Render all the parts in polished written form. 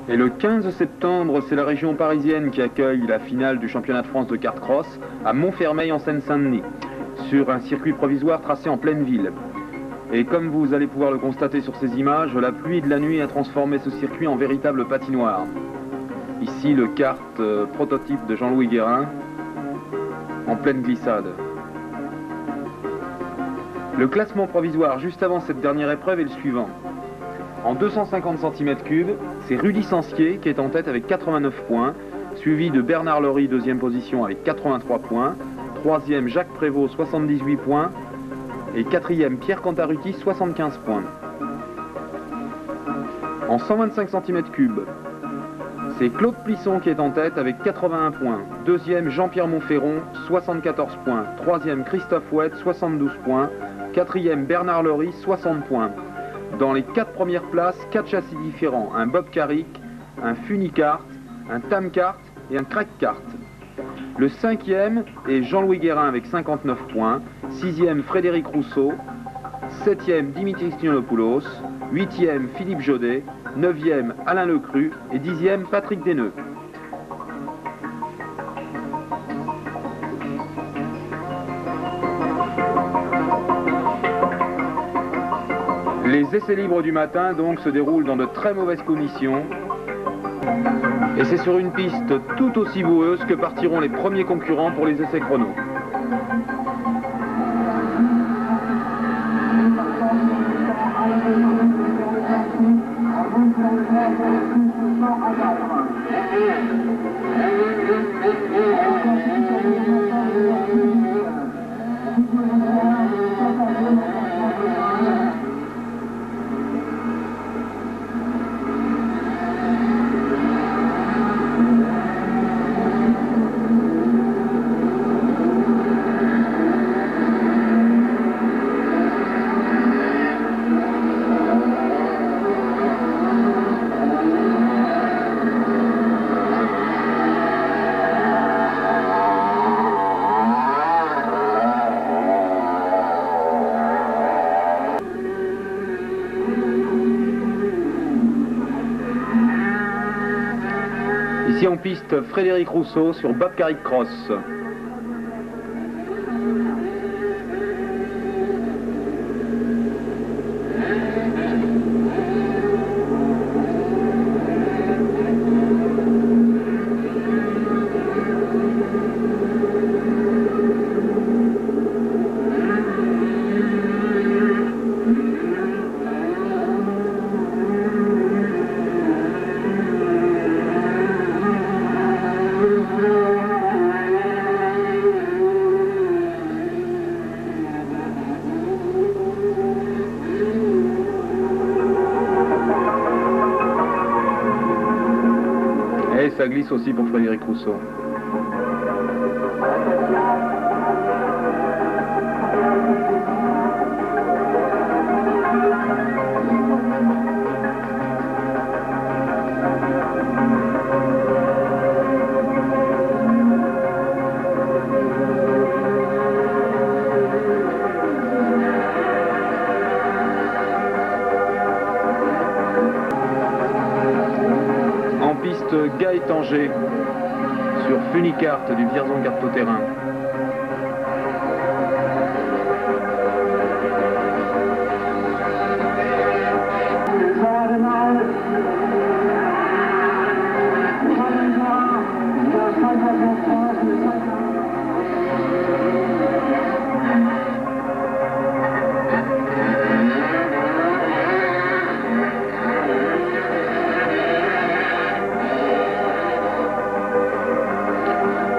Et le 15 septembre, c'est la région parisienne qui accueille la finale du championnat de France de kart cross à Montfermeil en Seine-Saint-Denis, sur un circuit provisoire tracé en pleine ville. Et comme vous allez pouvoir le constater sur ces images, la pluie de la nuit a transformé ce circuit en véritable patinoire. Ici, le kart prototype de Jean-Louis Guérin, en pleine glissade. Le classement provisoire juste avant cette dernière épreuve est le suivant. En 250 cm3, c'est Rudy Sancier qui est en tête avec 89 points, suivi de Bernard Lory, deuxième position avec 83 points, troisième Jacques Prévost, 78 points, et quatrième Pierre Cantarutti, 75 points. En 125 cm3, c'est Claude Plisson qui est en tête avec 81 points, deuxième Jean-Pierre Montferron, 74 points, troisième Christophe Ouette, 72 points, quatrième Bernard Lory, 60 points. Dans les 4 premières places, 4 châssis différents, un Bob Carrick, un Funicart, un Tamkart et un Crackcart. Le 5e est Jean-Louis Guérin avec 59 points, 6e Frédéric Rousseau, 7e Dimitri Stynopoulos, 8e Philippe Jaudet, 9e Alain Lecru et 10e Patrick Desneux. Les essais libres du matin donc se déroulent dans de très mauvaises conditions et c'est sur une piste tout aussi boueuse que partiront les premiers concurrents pour les essais chrono. Ici en piste, Frédéric Rousseau sur Bob Carrick Cross. Et ça glisse aussi pour Frédéric Rousseau. Gaëtan G sur Funicart du Vierzon Carte au terrain.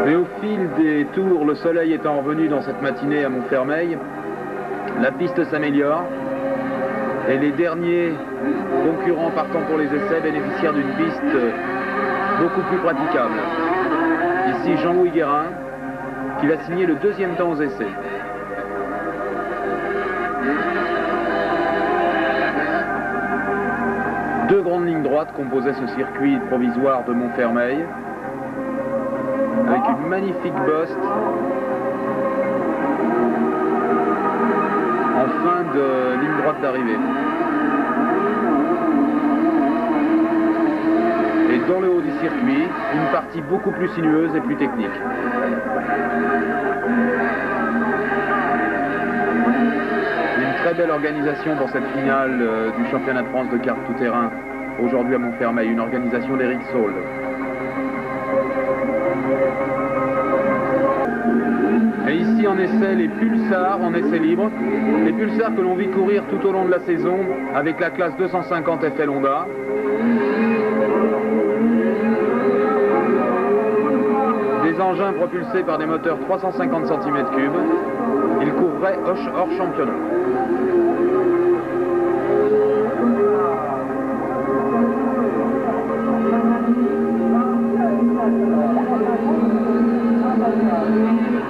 Mais au fil des tours, le soleil étant revenu dans cette matinée à Montfermeil, la piste s'améliore et les derniers concurrents partant pour les essais bénéficiaires d'une piste beaucoup plus praticable. Ici Jean-Louis Guérin qui va signer le 2e temps aux essais. Deux grandes lignes droites composaient ce circuit provisoire de Montfermeil, avec une magnifique bosse en fin de ligne droite d'arrivée. dans le haut du circuit, une partie beaucoup plus sinueuse et plus technique. Une très belle organisation pour cette finale du championnat de France de kart tout-terrain, aujourd'hui à Montfermeil, une organisation d'Éric Saul. Et ici en essai les Pulsars, en essai libre, les Pulsars que l'on vit courir tout au long de la saison avec la classe 250 FL Honda. Des engins propulsés par des moteurs 350 cm3, ils courraient hors championnat.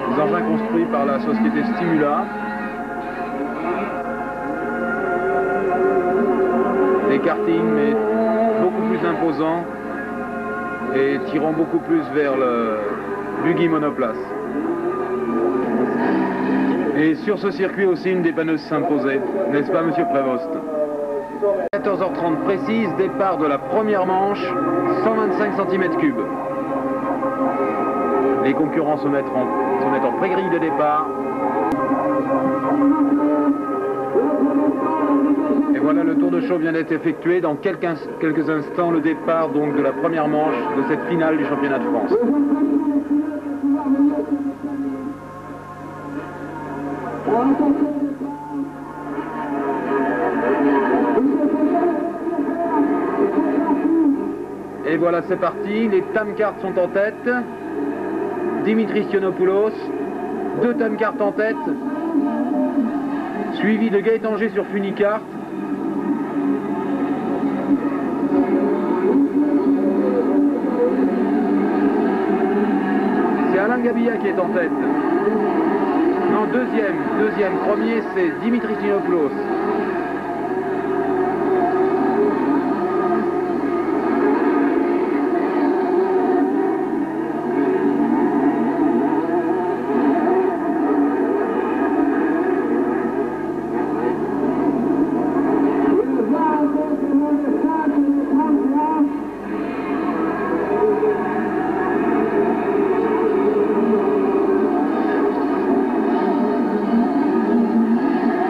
Des engins construits par la société Stimula. Des kartings, mais beaucoup plus imposants et tirant beaucoup plus vers le buggy monoplace. Et sur ce circuit aussi, une dépanneuse s'imposait, n'est-ce pas, monsieur Prévost? 14h30 précise, départ de la première manche, 125 cm3. Les concurrents se mettent en pré-grille de départ. Et voilà, le tour de chaud vient d'être effectué. Dans quelques instants, le départ donc de la première manche de cette finale du championnat de France. Et voilà, c'est parti. Les Tamkart sont en tête. Dimitris Ionopoulos, 2 Tamkart en tête, suivi de Gaëtan G sur Funicart. C'est Alain Gabilla qui est en tête. Non, deuxième. Premier, c'est Dimitris Ionopoulos.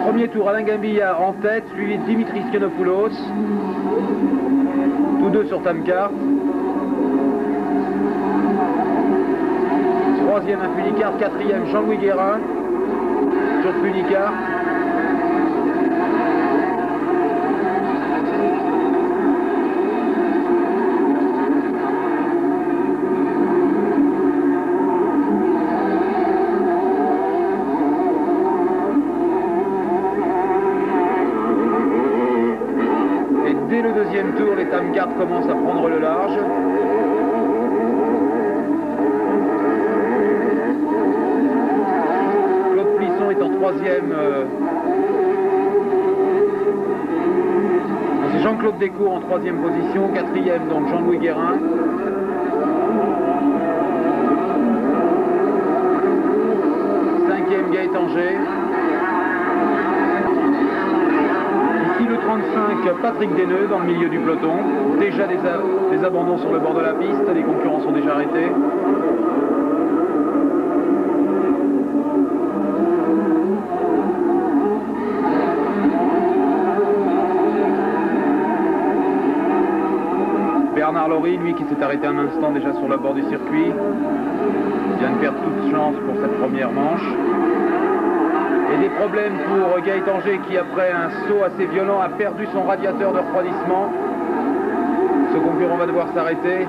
Premier tour, Alain Gabilla en tête, suivi de Dimitris Ionopoulos, tous deux sur Tamkart. Troisième un Funicart, quatrième Jean-Louis Guérin sur Funicart. Dès le deuxième tour, les Tamkart commencent à prendre le large. Claude Plisson est en troisième. C'est Jean-Claude Descours en troisième position. Quatrième, donc Jean-Louis Guérin. Cinquième, Gaëtan G. Le 35, Patrick Desneux dans le milieu du peloton. Déjà des abandons sur le bord de la piste, les concurrents sont déjà arrêtés. Bernard Laurie, lui qui s'est arrêté un instant déjà sur le bord du circuit, vient de perdre toute chance pour cette première manche. Et des problèmes pour Gaëtan G qui, après un saut assez violent, a perdu son radiateur de refroidissement. Ce concurrent va devoir s'arrêter.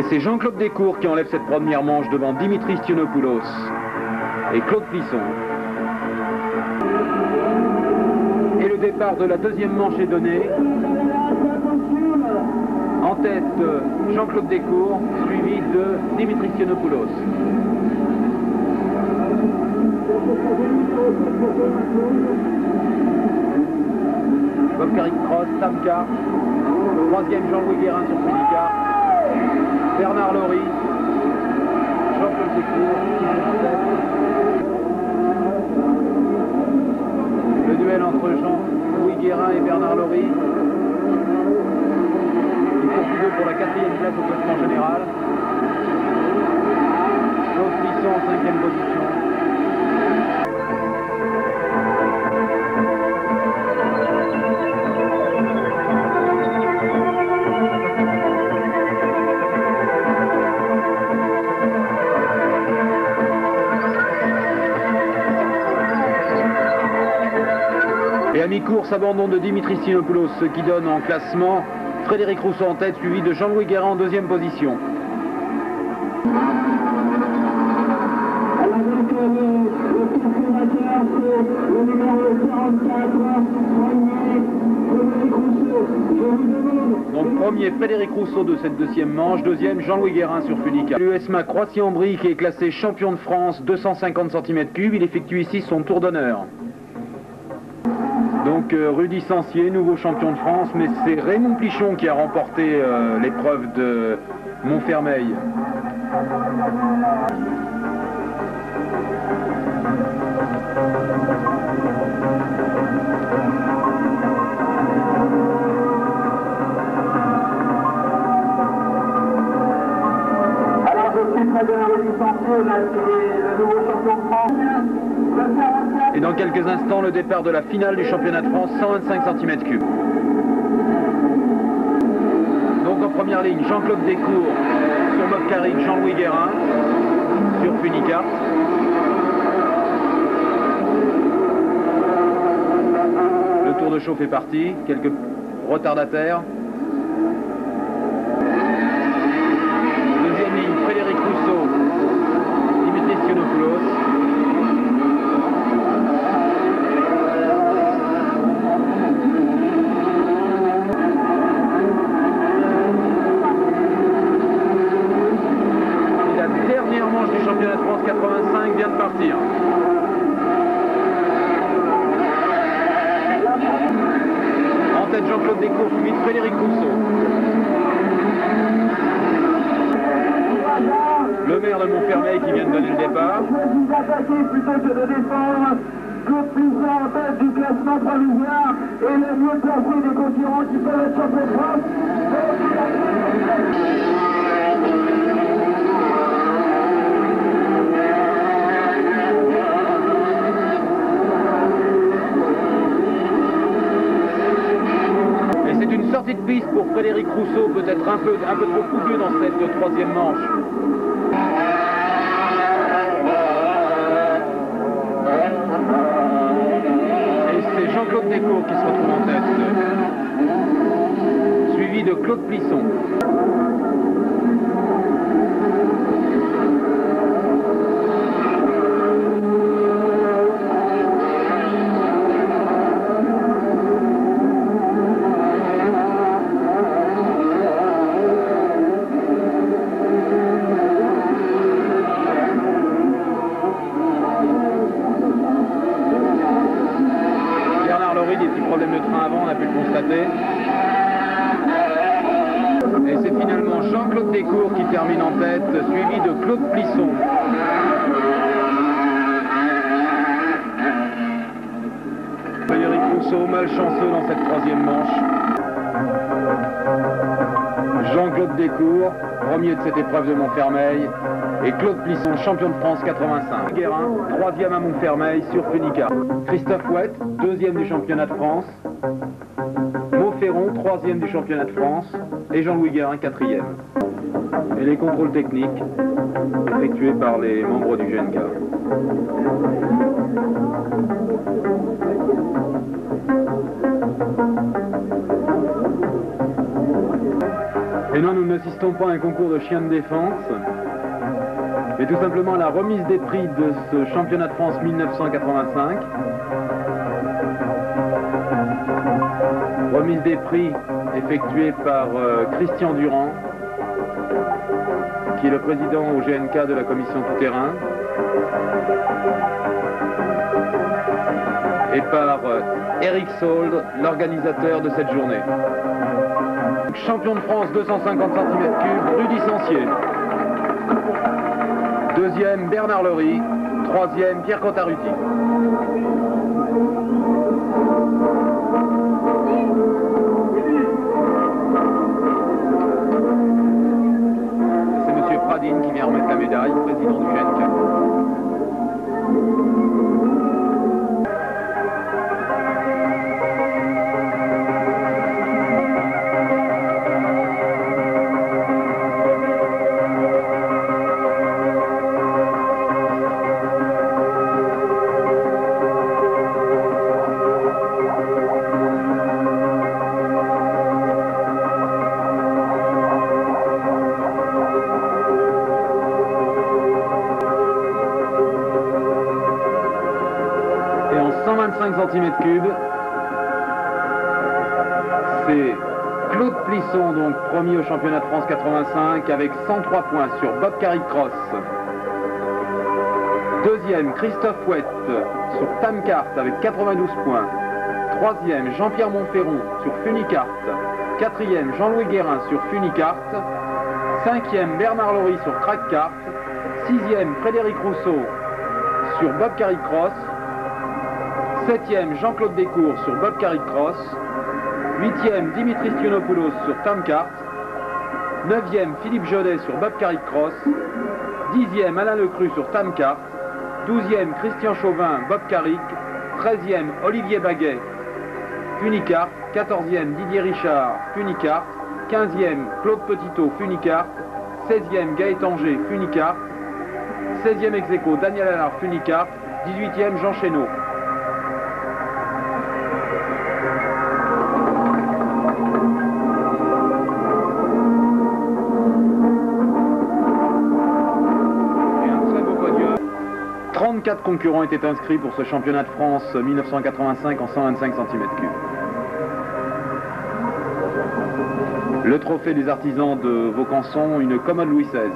c'est Jean-Claude Descours qui enlève cette première manche devant Dimitris Tionopoulos et Claude Plisson. Et le départ de la deuxième manche est donné. En tête, Jean-Claude Descours, suivi de Dimitris Tionopoulos. Bob Carrick Cross, Tamka. Troisième, Jean-Louis Guérin sur Punica. Bernard Laurie. Jean-Claude Descours, le duel entre Jean-Louis Guérin et Bernard Laurie. Ils sont tous deux pour la quatrième place au classement général. Claude Plisson en cinquième position. Et à mi-course, abandon de Dimitris Tionopoulos, ce qui donne en classement Frédéric Rousseau en tête, suivi de Jean-Louis Guérin en deuxième position. Donc premier Frédéric Rousseau de cette deuxième manche, deuxième Jean-Louis Guérin sur Funica. L'USMA Croissy-en-Brie qui est classé champion de France 250 cm3, il effectue ici son tour d'honneur. Donc Rudy Sancier, nouveau champion de France, mais c'est Raymond Plichon qui a remporté l'épreuve de Montfermeil. Alors je suis très bien Rudy Sancier, là c'est le nouveau champion de France. Et dans quelques instants, le départ de la finale du championnat de France, 125 cm3. Donc en première ligne, Jean-Claude Descours sur Bob Carrick, Jean-Louis Guérin sur Funica. Le tour de chauffe est parti, quelques retardataires. Deuxième ligne, Frédéric Rousseau, Dimitris Tionopoulos. Du championnat de France 85 vient de partir. En tête Jean-Claude Descours, suivi de Frédéric Rousseau. Le maire de Montfermeil qui vient de donner le départ. Je vais attaquer plutôt que de défendre. Claude Plisson en tête du classement provisoire et le mieux placé des concurrents qui peuvent être champions de France. Sortie de piste pour Frédéric Rousseau, peut-être un peu trop fougueux dans cette troisième manche. Et c'est Jean-Claude Descours qui se retrouve en tête, suivi de Claude Plisson. Des petits problèmes de train avant, on a pu le constater. Et c'est finalement Jean-Claude Descours qui termine en tête, suivi de Claude Plisson. Frédéric Rousseau, malchanceux dans cette troisième manche. Jean-Claude Descours, premier de cette épreuve de Montfermeil. Et Claude Plisson, champion de France 85. Guérin, troisième à Montfermeil sur Funica. Christophe Ouette, deuxième du championnat de France. Montferron, troisième du championnat de France. Et Jean-Louis Guérin, quatrième. Et les contrôles techniques effectués par les membres du GNK. Et Non, nous n'assistons pas à un concours de chiens de défense, mais tout simplement à la remise des prix de ce championnat de France 1985. Remise des prix effectuée par Christian Durand, qui est le président au GNK de la commission tout-terrain, et par Eric Sold, l'organisateur de cette journée. Champion de France 250 cm3, Rudy Sancier. Deuxième, Bernard Lery. Troisième, Pierre Cotaruti. C'est M. Pradine qui vient remettre la médaille, président du GNK. Et en 125 cm3, c'est Claude Plisson, donc premier au championnat de France 85 avec 103 points sur Bob Carrick-Cross. Deuxième, Christophe Fouette sur Tamkart avec 92 points. Troisième, Jean-Pierre Montferron sur Funicart. Quatrième, Jean-Louis Guérin sur Funicart. Cinquième, Bernard Lery sur Trackcart. Sixième, Frédéric Rousseau sur Bob Carrick-Cross. Septième, Jean-Claude Descours sur Bob Carrick-Cross. Huitième, Dimitri Stionopoulos sur Tamkart. Neuvième, Philippe Jodet sur Bob Carrick-Cross. Dixième, Alain Lecru sur Tamkart. Douzième, Christian Chauvin, Bob Carrick. 13e, Olivier Baguet, Funicart. 14e, Didier Richard, Funicart. 15e, Claude Petitot, Funicart. 16e, Gaëtan G, Funicart. 16e ex-aequo, Daniel Allard, Funicart. 18e, Jean Chénaud. Et un très beau podium. 34 concurrents étaient inscrits pour ce championnat de France 1985 en 125 cm3. Le trophée des artisans de Vaucanson, une commode Louis XVI,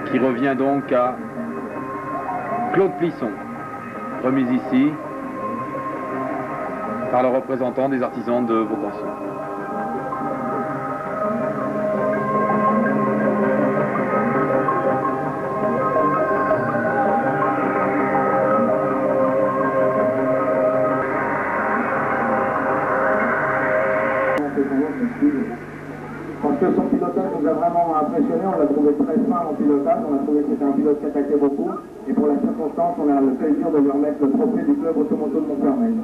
qui revient donc à Claude Plisson, remise ici par le représentant des artisans de Vaucanson. Parce que son pilotage nous a vraiment impressionné, on l'a trouvé très fin en pilotage, on a trouvé que c'était un pilote qui attaquait beaucoup, et pour la circonstance, on a le plaisir de lui remettre le trophée du club automoto de Montfermeil.